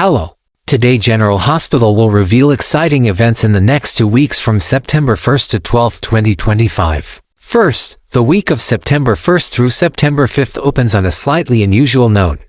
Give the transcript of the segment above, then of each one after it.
Hello. Today General Hospital will reveal exciting events in the next 2 weeks from September 1st to 12th, 2025. First, the week of September 1st through September 5th opens on a slightly unusual note,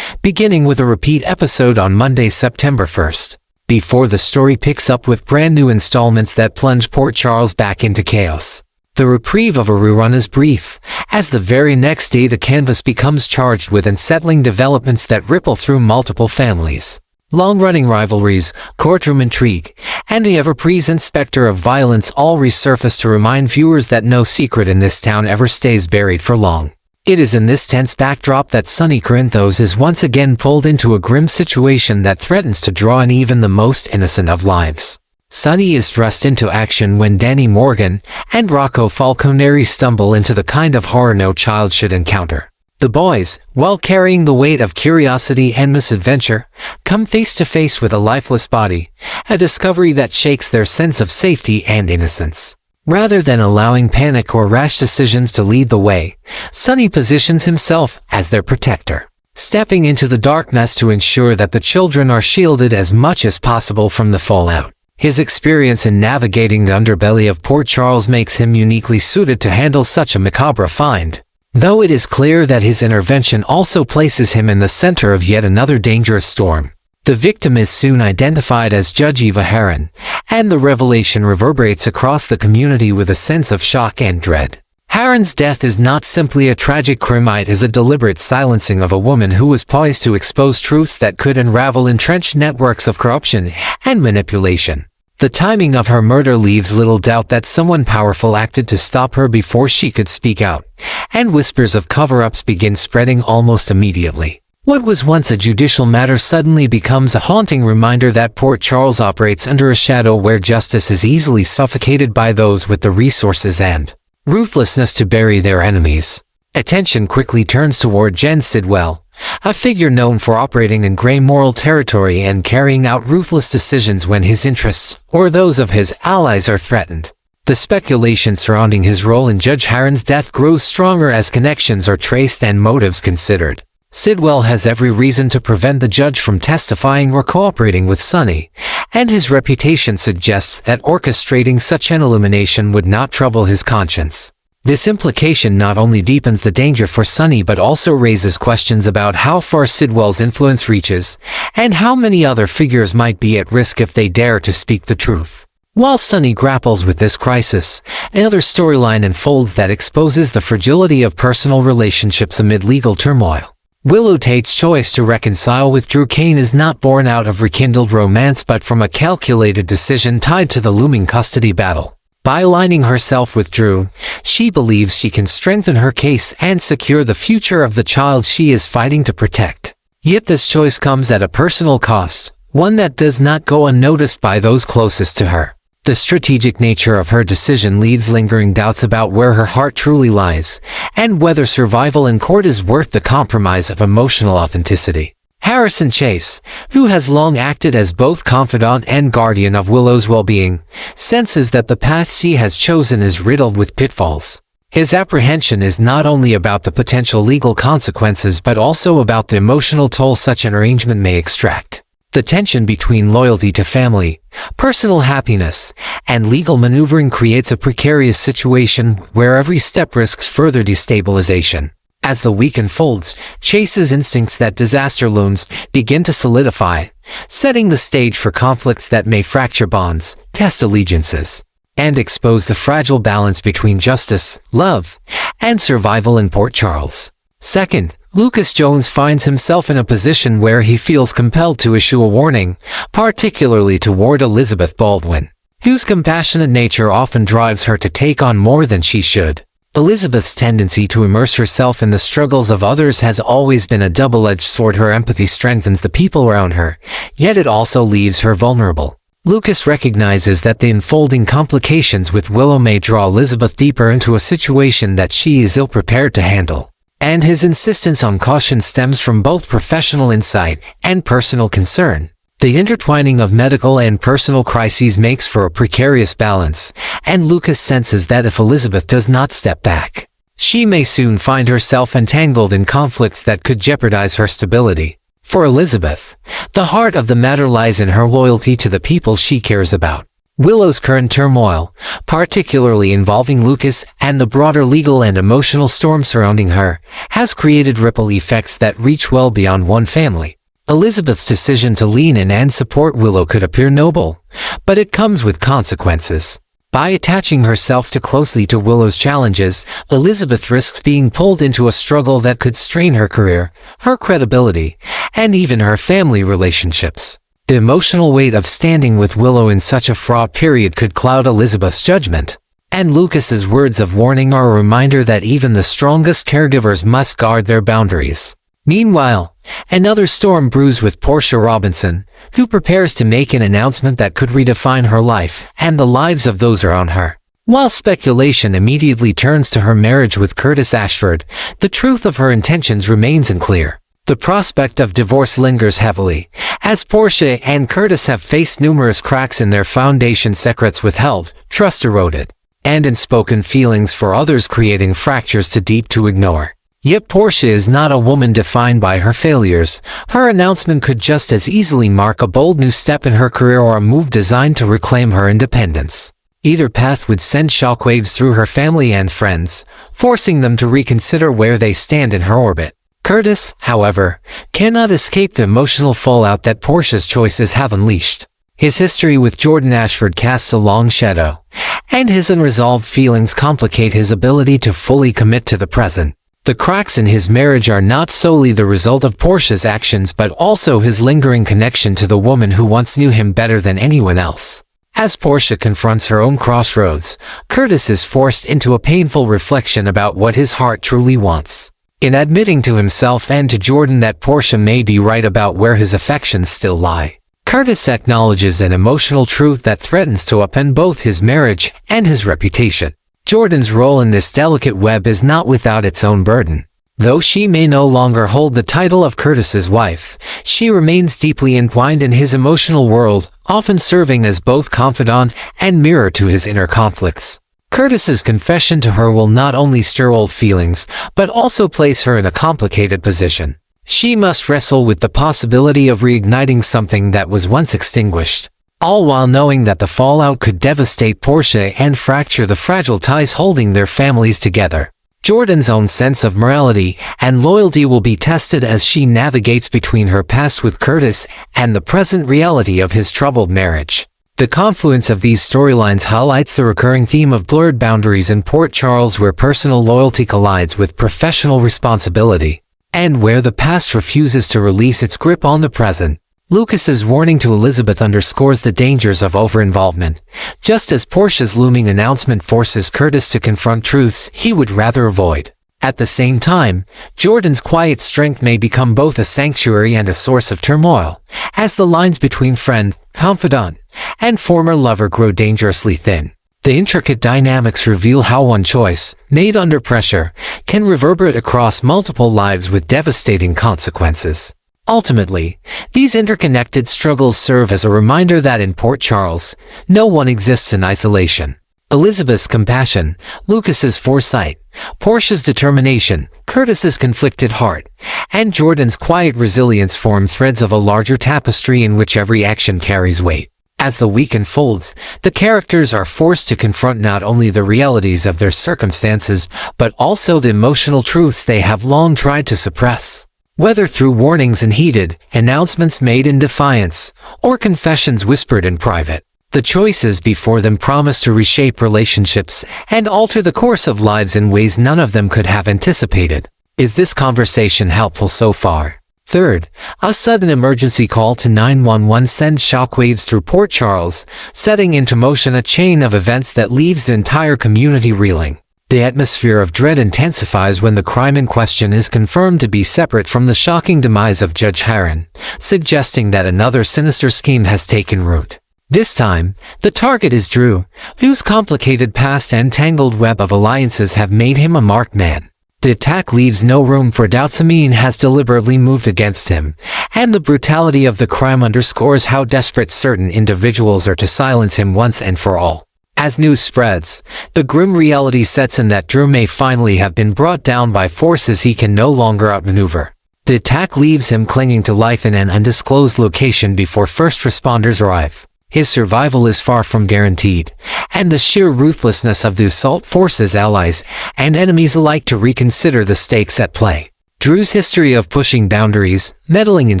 beginning with a repeat episode on Monday, September 1st, before the story picks up with brand new installments that plunge Port Charles back into chaos. The reprieve of a rerun is brief, as the very next day the canvas becomes charged with unsettling developments that ripple through multiple families. Long-running rivalries, courtroom intrigue, and the ever-present specter of violence all resurface to remind viewers that no secret in this town ever stays buried for long. It is in this tense backdrop that Sonny Corinthos is once again pulled into a grim situation that threatens to draw in even the most innocent of lives. Sonny is thrust into action when Danny Morgan and Rocco Falconeri stumble into the kind of horror no child should encounter. The boys, while carrying the weight of curiosity and misadventure, come face to face with a lifeless body, a discovery that shakes their sense of safety and innocence. Rather than allowing panic or rash decisions to lead the way, Sonny positions himself as their protector, stepping into the darkness to ensure that the children are shielded as much as possible from the fallout. His experience in navigating the underbelly of Port Charles makes him uniquely suited to handle such a macabre find, though it is clear that his intervention also places him in the center of yet another dangerous storm. The victim is soon identified as Judge Eva Heron, and the revelation reverberates across the community with a sense of shock and dread. Heron's death is not simply a tragic crime, it is a deliberate silencing of a woman who was poised to expose truths that could unravel entrenched networks of corruption and manipulation. The timing of her murder leaves little doubt that someone powerful acted to stop her before she could speak out, and whispers of cover-ups begin spreading almost immediately. What was once a judicial matter suddenly becomes a haunting reminder that Port Charles operates under a shadow where justice is easily suffocated by those with the resources and ruthlessness to bury their enemies. Attention quickly turns toward Jen Sidwell, a figure known for operating in gray moral territory and carrying out ruthless decisions when his interests or those of his allies are threatened. The speculation surrounding his role in Judge Heron's death grows stronger as connections are traced and motives considered. Sidwell has every reason to prevent the judge from testifying or cooperating with Sonny, and his reputation suggests that orchestrating such an elimination would not trouble his conscience. This implication not only deepens the danger for Sonny but also raises questions about how far Sidwell's influence reaches, and how many other figures might be at risk if they dare to speak the truth. While Sonny grapples with this crisis, another storyline unfolds that exposes the fragility of personal relationships amid legal turmoil. Willow Tate's choice to reconcile with Drew Kane is not born out of rekindled romance but from a calculated decision tied to the looming custody battle. By aligning herself with Drew, she believes she can strengthen her case and secure the future of the child she is fighting to protect. Yet this choice comes at a personal cost, one that does not go unnoticed by those closest to her. The strategic nature of her decision leaves lingering doubts about where her heart truly lies, and whether survival in court is worth the compromise of emotional authenticity. Harrison Chase, who has long acted as both confidant and guardian of Willow's well-being, senses that the path she has chosen is riddled with pitfalls. His apprehension is not only about the potential legal consequences but also about the emotional toll such an arrangement may extract. The tension between loyalty to family, personal happiness, and legal maneuvering creates a precarious situation where every step risks further destabilization. As the week unfolds, Chase's instincts that disaster looms begin to solidify, setting the stage for conflicts that may fracture bonds, test allegiances, and expose the fragile balance between justice, love, and survival in Port Charles. Second, Lucas Jones finds himself in a position where he feels compelled to issue a warning, particularly toward Elizabeth Baldwin, whose compassionate nature often drives her to take on more than she should. Elizabeth's tendency to immerse herself in the struggles of others has always been a double-edged sword. Her empathy strengthens the people around her, yet it also leaves her vulnerable. Lucas recognizes that the unfolding complications with Willow may draw Elizabeth deeper into a situation that she is ill-prepared to handle, and his insistence on caution stems from both professional insight and personal concern. The intertwining of medical and personal crises makes for a precarious balance, and Lucas senses that if Elizabeth does not step back, she may soon find herself entangled in conflicts that could jeopardize her stability. For Elizabeth, the heart of the matter lies in her loyalty to the people she cares about. Willow's current turmoil, particularly involving Lucas and the broader legal and emotional storm surrounding her, has created ripple effects that reach well beyond one family. Elizabeth's decision to lean in and support Willow could appear noble, but it comes with consequences. By attaching herself too closely to Willow's challenges, Elizabeth risks being pulled into a struggle that could strain her career, her credibility, and even her family relationships. The emotional weight of standing with Willow in such a fraught period could cloud Elizabeth's judgment. And Lucas's words of warning are a reminder that even the strongest caregivers must guard their boundaries. Meanwhile, another storm brews with Portia Robinson, who prepares to make an announcement that could redefine her life and the lives of those around her. While speculation immediately turns to her marriage with Curtis Ashford, the truth of her intentions remains unclear. The prospect of divorce lingers heavily, as Portia and Curtis have faced numerous cracks in their foundation, secrets withheld, trust eroded, and unspoken feelings for others creating fractures too deep to ignore. Yet Portia is not a woman defined by her failures. Her announcement could just as easily mark a bold new step in her career or a move designed to reclaim her independence. Either path would send shockwaves through her family and friends, forcing them to reconsider where they stand in her orbit. Curtis, however, cannot escape the emotional fallout that Portia's choices have unleashed. His history with Jordan Ashford casts a long shadow, and his unresolved feelings complicate his ability to fully commit to the present. The cracks in his marriage are not solely the result of Portia's actions but also his lingering connection to the woman who once knew him better than anyone else. As Portia confronts her own crossroads, Curtis is forced into a painful reflection about what his heart truly wants. In admitting to himself and to Jordan that Portia may be right about where his affections still lie, Curtis acknowledges an emotional truth that threatens to upend both his marriage and his reputation. Jordan's role in this delicate web is not without its own burden. Though she may no longer hold the title of Curtis's wife, she remains deeply entwined in his emotional world, often serving as both confidant and mirror to his inner conflicts. Curtis's confession to her will not only stir old feelings, but also place her in a complicated position. She must wrestle with the possibility of reigniting something that was once extinguished, all while knowing that the fallout could devastate Portia and fracture the fragile ties holding their families together. Jordan's own sense of morality and loyalty will be tested as she navigates between her past with Curtis and the present reality of his troubled marriage. The confluence of these storylines highlights the recurring theme of blurred boundaries in Port Charles, where personal loyalty collides with professional responsibility, and where the past refuses to release its grip on the present. Lucas's warning to Elizabeth underscores the dangers of over-involvement, just as Portia's looming announcement forces Curtis to confront truths he would rather avoid. At the same time, Jordan's quiet strength may become both a sanctuary and a source of turmoil, as the lines between friend, confidant, and former lover grow dangerously thin. The intricate dynamics reveal how one choice, made under pressure, can reverberate across multiple lives with devastating consequences. Ultimately, these interconnected struggles serve as a reminder that in Port Charles, no one exists in isolation. Elizabeth's compassion, Lucas's foresight, Portia's determination, Curtis's conflicted heart, and Jordan's quiet resilience form threads of a larger tapestry in which every action carries weight. As the week unfolds, the characters are forced to confront not only the realities of their circumstances, but also the emotional truths they have long tried to suppress. Whether through warnings and heated announcements made in defiance, or confessions whispered in private, the choices before them promise to reshape relationships and alter the course of lives in ways none of them could have anticipated. Is this conversation helpful so far? Third, a sudden emergency call to 911 sends shockwaves through Port Charles, setting into motion a chain of events that leaves the entire community reeling. The atmosphere of dread intensifies when the crime in question is confirmed to be separate from the shocking demise of Judge Heron, suggesting that another sinister scheme has taken root. This time, the target is Drew, whose complicated past and tangled web of alliances have made him a marked man. The attack leaves no room for doubt. Samin has deliberately moved against him, and the brutality of the crime underscores how desperate certain individuals are to silence him once and for all. As news spreads, the grim reality sets in that Drew may finally have been brought down by forces he can no longer outmaneuver. The attack leaves him clinging to life in an undisclosed location before first responders arrive. His survival is far from guaranteed, and the sheer ruthlessness of the assault forces allies and enemies alike to reconsider the stakes at play. Drew's history of pushing boundaries, meddling in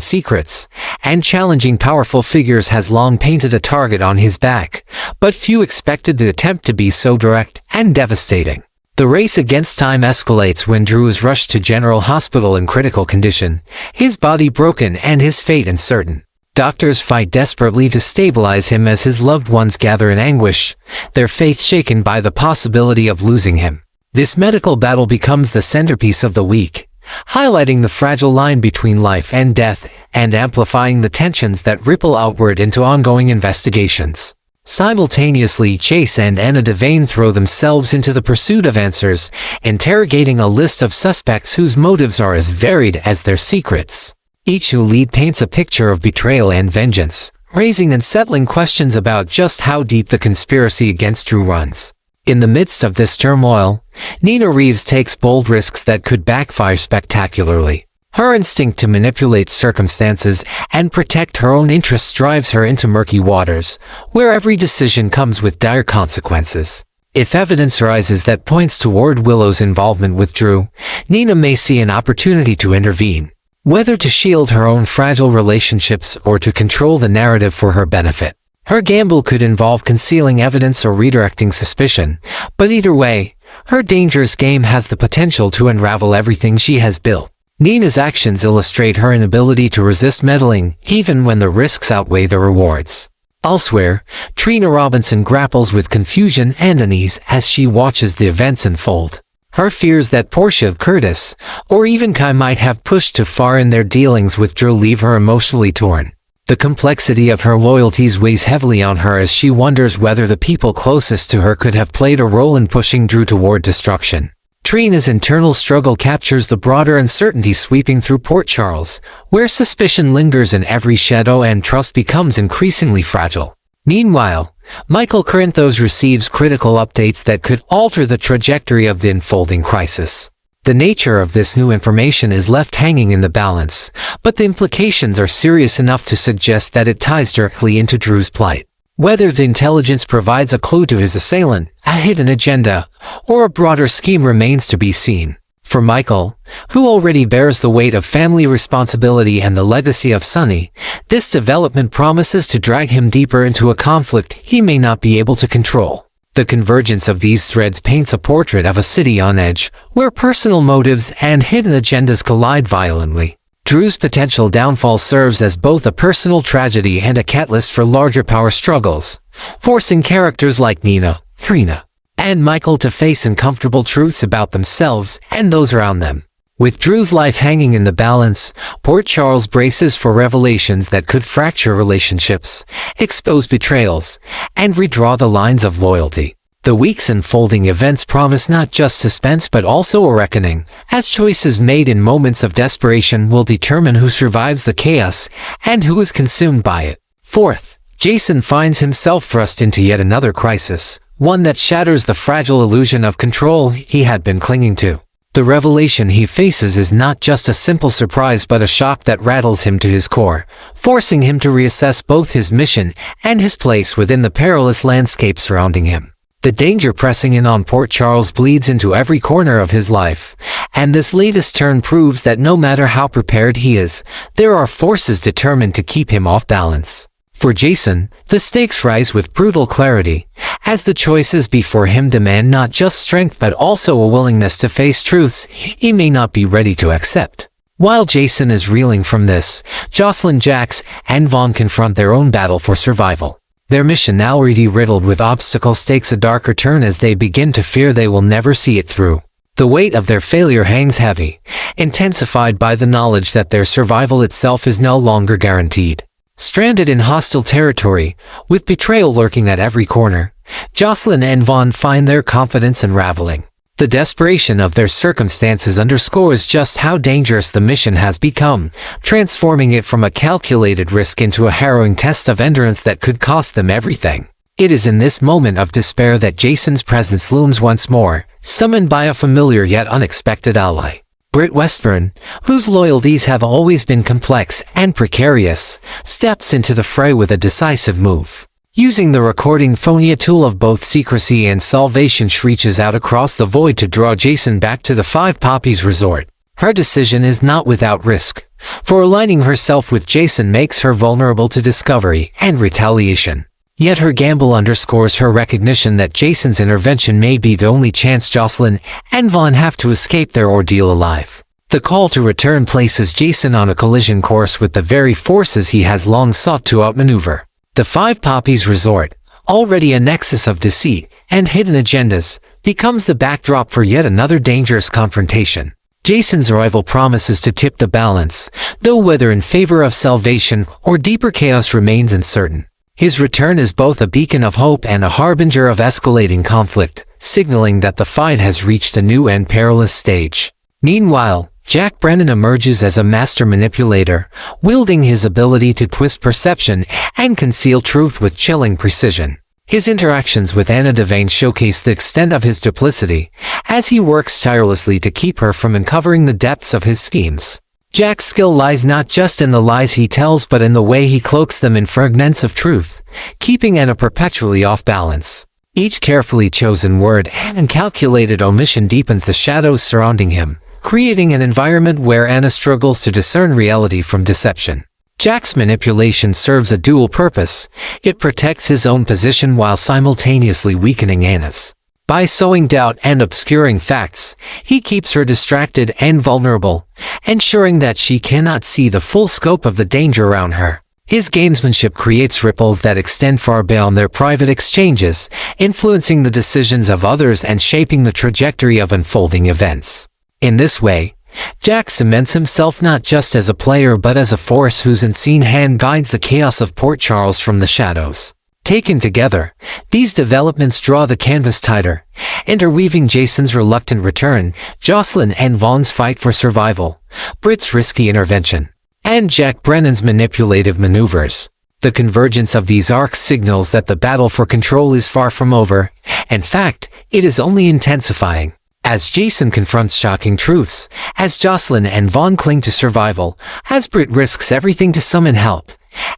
secrets, and challenging powerful figures has long painted a target on his back, but few expected the attempt to be so direct and devastating. The race against time escalates when Drew is rushed to General Hospital in critical condition, his body broken and his fate uncertain. Doctors fight desperately to stabilize him as his loved ones gather in anguish, their faith shaken by the possibility of losing him. This medical battle becomes the centerpiece of the week, highlighting the fragile line between life and death and amplifying the tensions that ripple outward into ongoing investigations. Simultaneously, Chase and Anna Devane throw themselves into the pursuit of answers, interrogating a list of suspects whose motives are as varied as their secrets. Each new lead paints a picture of betrayal and vengeance, raising unsettling questions about just how deep the conspiracy against Drew runs. In the midst of this turmoil, Nina Reeves takes bold risks that could backfire spectacularly. Her instinct to manipulate circumstances and protect her own interests drives her into murky waters, where every decision comes with dire consequences. If evidence arises that points toward Willow's involvement with Drew, Nina may see an opportunity to intervene, whether to shield her own fragile relationships or to control the narrative for her benefit. Her gamble could involve concealing evidence or redirecting suspicion, but either way, her dangerous game has the potential to unravel everything she has built. Nina's actions illustrate her inability to resist meddling, even when the risks outweigh the rewards. Elsewhere, Trina Robinson grapples with confusion and unease as she watches the events unfold. Her fears that Portia, Curtis, or even Kai might have pushed too far in their dealings with Drew leave her emotionally torn. The complexity of her loyalties weighs heavily on her as she wonders whether the people closest to her could have played a role in pushing Drew toward destruction. Trina's internal struggle captures the broader uncertainty sweeping through Port Charles, where suspicion lingers in every shadow and trust becomes increasingly fragile. Meanwhile, Michael Corinthos receives critical updates that could alter the trajectory of the unfolding crisis. The nature of this new information is left hanging in the balance, but the implications are serious enough to suggest that it ties directly into Drew's plight. Whether the intelligence provides a clue to his assailant, a hidden agenda, or a broader scheme remains to be seen. For Michael, who already bears the weight of family responsibility and the legacy of Sonny, this development promises to drag him deeper into a conflict he may not be able to control. The convergence of these threads paints a portrait of a city on edge, where personal motives and hidden agendas collide violently. Drew's potential downfall serves as both a personal tragedy and a catalyst for larger power struggles, forcing characters like Nina, Trina, and Michael to face uncomfortable truths about themselves and those around them. With Drew's life hanging in the balance, Port Charles braces for revelations that could fracture relationships, expose betrayals, and redraw the lines of loyalty. The week's unfolding events promise not just suspense but also a reckoning, as choices made in moments of desperation will determine who survives the chaos and who is consumed by it. Fourth, Jason finds himself thrust into yet another crisis, one that shatters the fragile illusion of control he had been clinging to. The revelation he faces is not just a simple surprise but a shock that rattles him to his core, forcing him to reassess both his mission and his place within the perilous landscape surrounding him. The danger pressing in on Port Charles bleeds into every corner of his life, and this latest turn proves that no matter how prepared he is, there are forces determined to keep him off balance. For Jason, the stakes rise with brutal clarity, as the choices before him demand not just strength but also a willingness to face truths he may not be ready to accept. While Jason is reeling from this, Jocelyn, Jax, and Vaughn confront their own battle for survival. Their mission now already riddled with obstacles takes a darker turn as they begin to fear they will never see it through. The weight of their failure hangs heavy, intensified by the knowledge that their survival itself is no longer guaranteed. Stranded in hostile territory, with betrayal lurking at every corner, Jocelyn and Vaughn find their confidence unraveling. The desperation of their circumstances underscores just how dangerous the mission has become, transforming it from a calculated risk into a harrowing test of endurance that could cost them everything. It is in this moment of despair that Jason's presence looms once more, summoned by a familiar yet unexpected ally. Britt Westburn, whose loyalties have always been complex and precarious, steps into the fray with a decisive move. Using the recording phony, a tool of both secrecy and salvation, she reaches out across the void to draw Jason back to the Five Poppies Resort. Her decision is not without risk, for aligning herself with Jason makes her vulnerable to discovery and retaliation. Yet her gamble underscores her recognition that Jason's intervention may be the only chance Jocelyn and Vaughn have to escape their ordeal alive. The call to return places Jason on a collision course with the very forces he has long sought to outmaneuver. The Five Poppies Resort, already a nexus of deceit and hidden agendas, becomes the backdrop for yet another dangerous confrontation. Jason's arrival promises to tip the balance, though whether in favor of salvation or deeper chaos remains uncertain. His return is both a beacon of hope and a harbinger of escalating conflict, signaling that the fight has reached a new and perilous stage. Meanwhile, Jack Brennan emerges as a master manipulator, wielding his ability to twist perception and conceal truth with chilling precision. His interactions with Anna Devane showcase the extent of his duplicity, as he works tirelessly to keep her from uncovering the depths of his schemes. Jack's skill lies not just in the lies he tells but in the way he cloaks them in fragments of truth, keeping Anna perpetually off balance. Each carefully chosen word and calculated omission deepens the shadows surrounding him, creating an environment where Anna struggles to discern reality from deception. Jack's manipulation serves a dual purpose. It protects his own position while simultaneously weakening Anna's. By sowing doubt and obscuring facts, he keeps her distracted and vulnerable, ensuring that she cannot see the full scope of the danger around her. His gamesmanship creates ripples that extend far beyond their private exchanges, influencing the decisions of others and shaping the trajectory of unfolding events. In this way, Jack cements himself not just as a player but as a force whose unseen hand guides the chaos of Port Charles from the shadows. Taken together, these developments draw the canvas tighter, interweaving Jason's reluctant return, Jocelyn and Vaughn's fight for survival, Britt's risky intervention, and Jack Brennan's manipulative maneuvers. The convergence of these arcs signals that the battle for control is far from over. In fact, it is only intensifying. As Jason confronts shocking truths, as Jocelyn and Vaughn cling to survival, as Britt risks everything to summon help,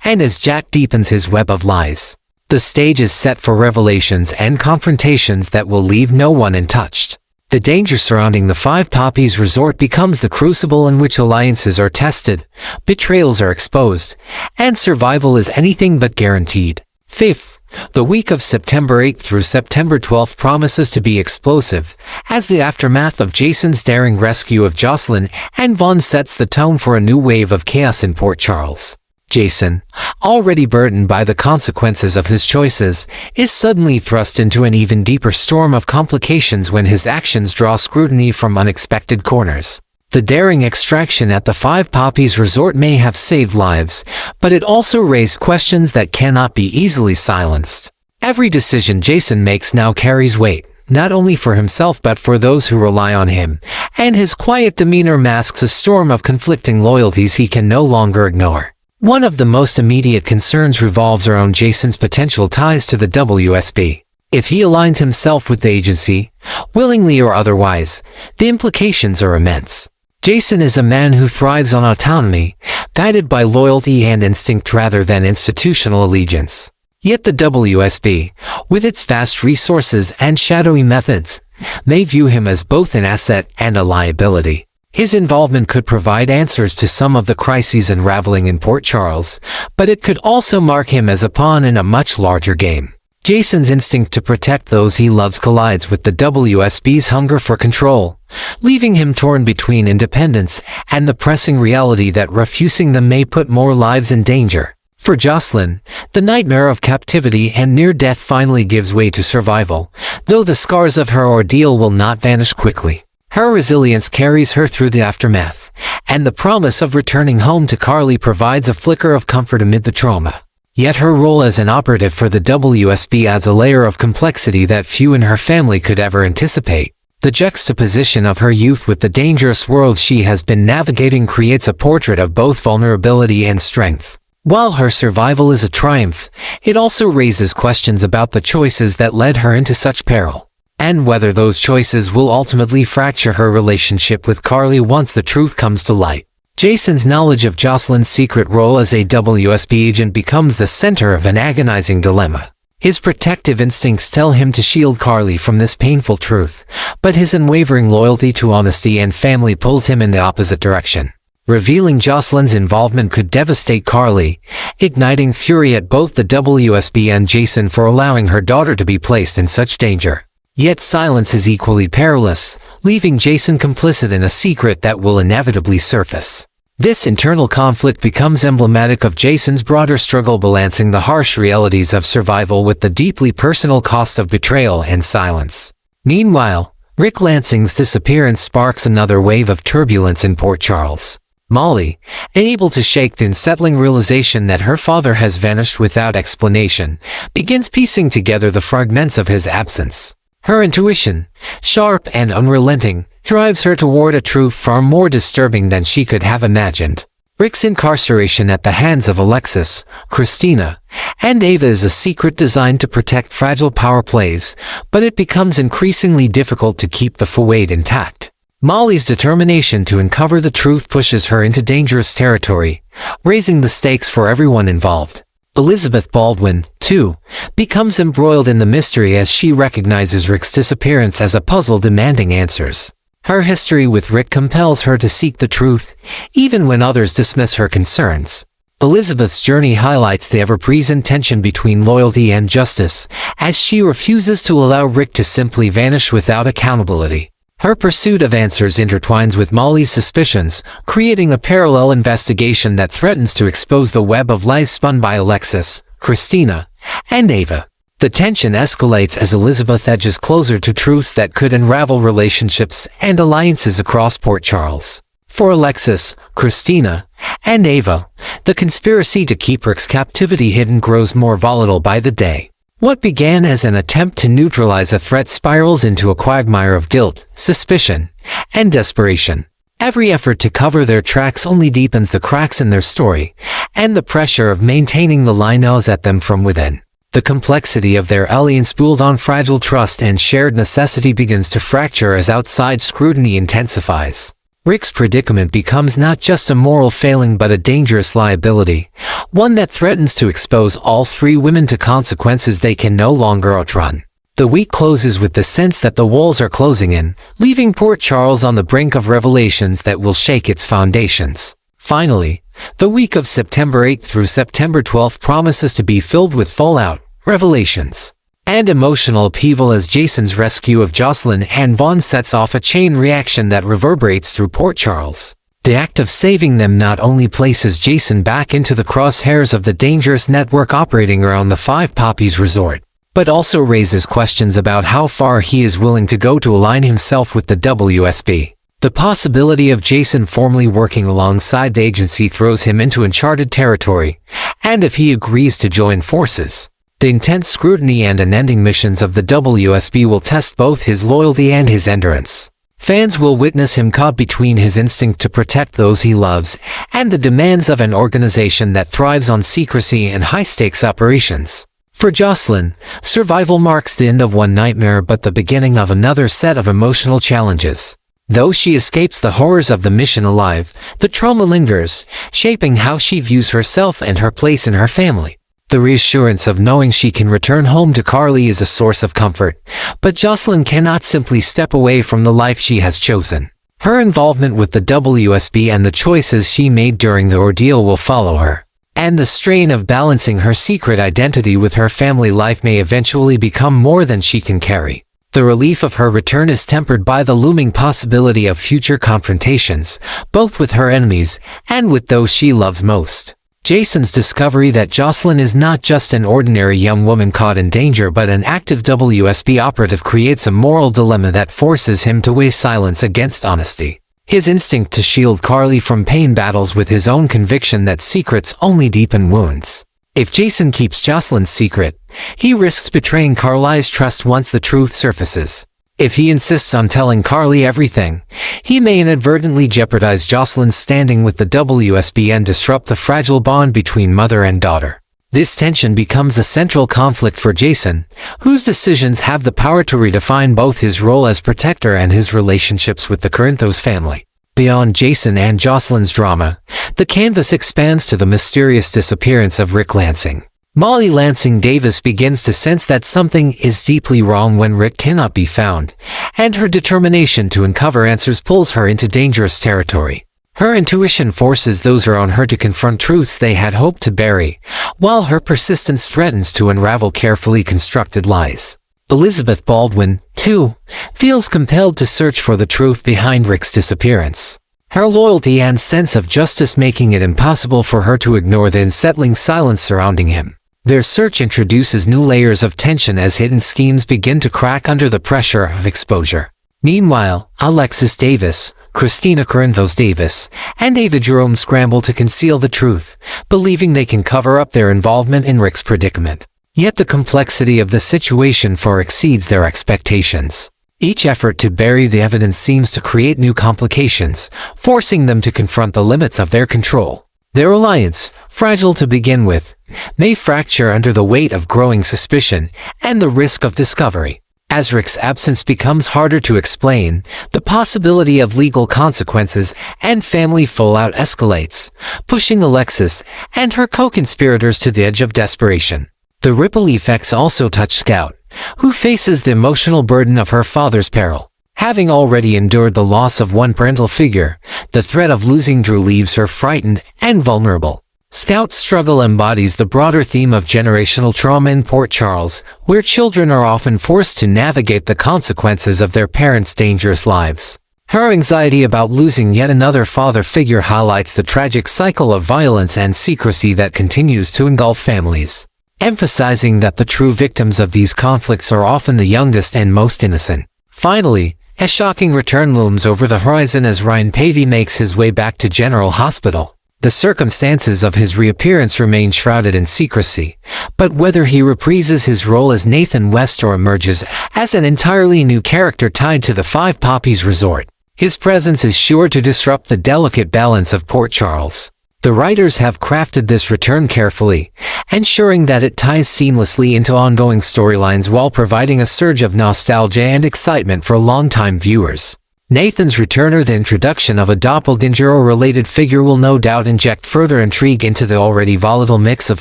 and as Jack deepens his web of lies. The stage is set for revelations and confrontations that will leave no one untouched. The danger surrounding the Five Poppies Resort becomes the crucible in which alliances are tested, betrayals are exposed, and survival is anything but guaranteed. Fifth, the week of September 8th through September 12th promises to be explosive, as the aftermath of Jason's daring rescue of Jocelyn and Vaughn sets the tone for a new wave of chaos in Port Charles. Jason, already burdened by the consequences of his choices, is suddenly thrust into an even deeper storm of complications when his actions draw scrutiny from unexpected corners. The daring extraction at the Five Poppies Resort may have saved lives, but it also raised questions that cannot be easily silenced. Every decision Jason makes now carries weight, not only for himself but for those who rely on him, and his quiet demeanor masks a storm of conflicting loyalties he can no longer ignore. One of the most immediate concerns revolves around Jason's potential ties to the WSB. If he aligns himself with the agency, willingly or otherwise, the implications are immense. Jason is a man who thrives on autonomy, guided by loyalty and instinct rather than institutional allegiance. Yet the WSB, with its vast resources and shadowy methods, may view him as both an asset and a liability. His involvement could provide answers to some of the crises unraveling in Port Charles, but it could also mark him as a pawn in a much larger game. Jason's instinct to protect those he loves collides with the WSB's hunger for control, leaving him torn between independence and the pressing reality that refusing them may put more lives in danger. For Jocelyn, the nightmare of captivity and near death finally gives way to survival, though the scars of her ordeal will not vanish quickly. Her resilience carries her through the aftermath, and the promise of returning home to Carly provides a flicker of comfort amid the trauma. Yet her role as an operative for the WSB adds a layer of complexity that few in her family could ever anticipate. The juxtaposition of her youth with the dangerous world she has been navigating creates a portrait of both vulnerability and strength. While her survival is a triumph, it also raises questions about the choices that led her into such peril. and whether those choices will ultimately fracture her relationship with Carly once the truth comes to light. Jason's knowledge of Jocelyn's secret role as a WSB agent becomes the center of an agonizing dilemma. His protective instincts tell him to shield Carly from this painful truth, but his unwavering loyalty to honesty and family pulls him in the opposite direction. Revealing Jocelyn's involvement could devastate Carly, igniting fury at both the WSB and Jason for allowing her daughter to be placed in such danger. Yet silence is equally perilous, leaving Jason complicit in a secret that will inevitably surface. This internal conflict becomes emblematic of Jason's broader struggle balancing the harsh realities of survival with the deeply personal cost of betrayal and silence. Meanwhile, Rick Lansing's disappearance sparks another wave of turbulence in Port Charles. Molly, unable to shake the unsettling realization that her father has vanished without explanation, begins piecing together the fragments of his absence. Her intuition, sharp and unrelenting, drives her toward a truth far more disturbing than she could have imagined. Rick's incarceration at the hands of Alexis, Christina, and Ava is a secret designed to protect fragile power plays, but it becomes increasingly difficult to keep the facade intact. Molly's determination to uncover the truth pushes her into dangerous territory, raising the stakes for everyone involved. Elizabeth Baldwin, too, becomes embroiled in the mystery as she recognizes Rick's disappearance as a puzzle demanding answers. Her history with Rick compels her to seek the truth, even when others dismiss her concerns. Elizabeth's journey highlights the ever-present tension between loyalty and justice, as she refuses to allow Rick to simply vanish without accountability. Her pursuit of answers intertwines with Molly's suspicions, creating a parallel investigation that threatens to expose the web of lies spun by Alexis, Christina, and Ava. The tension escalates as Elizabeth edges closer to truths that could unravel relationships and alliances across Port Charles. For Alexis, Christina, and Ava, the conspiracy to keep Rick's captivity hidden grows more volatile by the day. What began as an attempt to neutralize a threat spirals into a quagmire of guilt, suspicion, and desperation. Every effort to cover their tracks only deepens the cracks in their story, and the pressure of maintaining the lie gnaws at them from within. The complexity of their alliance built on fragile trust and shared necessity begins to fracture as outside scrutiny intensifies. Rick's predicament becomes not just a moral failing but a dangerous liability, one that threatens to expose all three women to consequences they can no longer outrun. The week closes with the sense that the walls are closing in, leaving Port Charles on the brink of revelations that will shake its foundations. Finally, the week of September 8th through September 12th promises to be filled with fallout, revelations, and emotional upheaval as Jason's rescue of Jocelyn and Vaughn sets off a chain reaction that reverberates through Port Charles. The act of saving them not only places Jason back into the crosshairs of the dangerous network operating around the Five Poppies Resort, but also raises questions about how far he is willing to go to align himself with the WSB. The possibility of Jason formally working alongside the agency throws him into uncharted territory, and if he agrees to join forces, the intense scrutiny and unending missions of the WSB will test both his loyalty and his endurance. Fans will witness him caught between his instinct to protect those he loves and the demands of an organization that thrives on secrecy and high-stakes operations. For Jocelyn, survival marks the end of one nightmare but the beginning of another set of emotional challenges. Though she escapes the horrors of the mission alive, the trauma lingers, shaping how she views herself and her place in her family. The reassurance of knowing she can return home to Carly is a source of comfort, but Jocelyn cannot simply step away from the life she has chosen. Her involvement with the WSB and the choices she made during the ordeal will follow her, and the strain of balancing her secret identity with her family life may eventually become more than she can carry. The relief of her return is tempered by the looming possibility of future confrontations, both with her enemies and with those she loves most. Jason's discovery that Jocelyn is not just an ordinary young woman caught in danger but an active WSB operative creates a moral dilemma that forces him to weigh silence against honesty. His instinct to shield Carly from pain battles with his own conviction that secrets only deepen wounds. If Jason keeps Jocelyn's secret, he risks betraying Carly's trust once the truth surfaces. If he insists on telling Carly everything, he may inadvertently jeopardize Jocelyn's standing with the WSB and disrupt the fragile bond between mother and daughter. This tension becomes a central conflict for Jason, whose decisions have the power to redefine both his role as protector and his relationships with the Corinthos family. Beyond Jason and Jocelyn's drama, the canvas expands to the mysterious disappearance of Rick Lansing. Molly Lansing Davis begins to sense that something is deeply wrong when Rick cannot be found, and her determination to uncover answers pulls her into dangerous territory. Her intuition forces those around her to confront truths they had hoped to bury, while her persistence threatens to unravel carefully constructed lies. Elizabeth Baldwin, too, feels compelled to search for the truth behind Rick's disappearance. Her loyalty and sense of justice making it impossible for her to ignore the unsettling silence surrounding him. Their search introduces new layers of tension as hidden schemes begin to crack under the pressure of exposure. Meanwhile, Alexis Davis, Christina Corinthos Davis, and Ava Jerome scramble to conceal the truth, believing they can cover up their involvement in Rick's predicament. Yet the complexity of the situation far exceeds their expectations. Each effort to bury the evidence seems to create new complications, forcing them to confront the limits of their control. Their alliance, fragile to begin with, may fracture under the weight of growing suspicion and the risk of discovery. As Rick's absence becomes harder to explain, the possibility of legal consequences and family fallout escalates, pushing Alexis and her co-conspirators to the edge of desperation. The ripple effects also touch Scout, who faces the emotional burden of her father's peril. Having already endured the loss of one parental figure, the threat of losing Drew leaves her frightened and vulnerable. Scout's struggle embodies the broader theme of generational trauma in Port Charles, where children are often forced to navigate the consequences of their parents' dangerous lives. Her anxiety about losing yet another father figure highlights the tragic cycle of violence and secrecy that continues to engulf families, emphasizing that the true victims of these conflicts are often the youngest and most innocent. Finally, a shocking return looms over the horizon as Ryan Pavey makes his way back to General Hospital. The circumstances of his reappearance remain shrouded in secrecy, but whether he reprises his role as Nathan West or emerges as an entirely new character tied to the Five Poppies Resort, his presence is sure to disrupt the delicate balance of Port Charles. The writers have crafted this return carefully, ensuring that it ties seamlessly into ongoing storylines while providing a surge of nostalgia and excitement for longtime viewers. Nathan's return or the introduction of a doppelganger or related figure will no doubt inject further intrigue into the already volatile mix of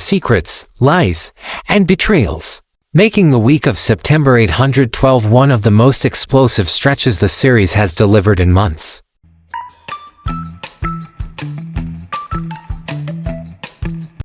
secrets, lies, and betrayals, making the week of September 812 one of the most explosive stretches the series has delivered in months.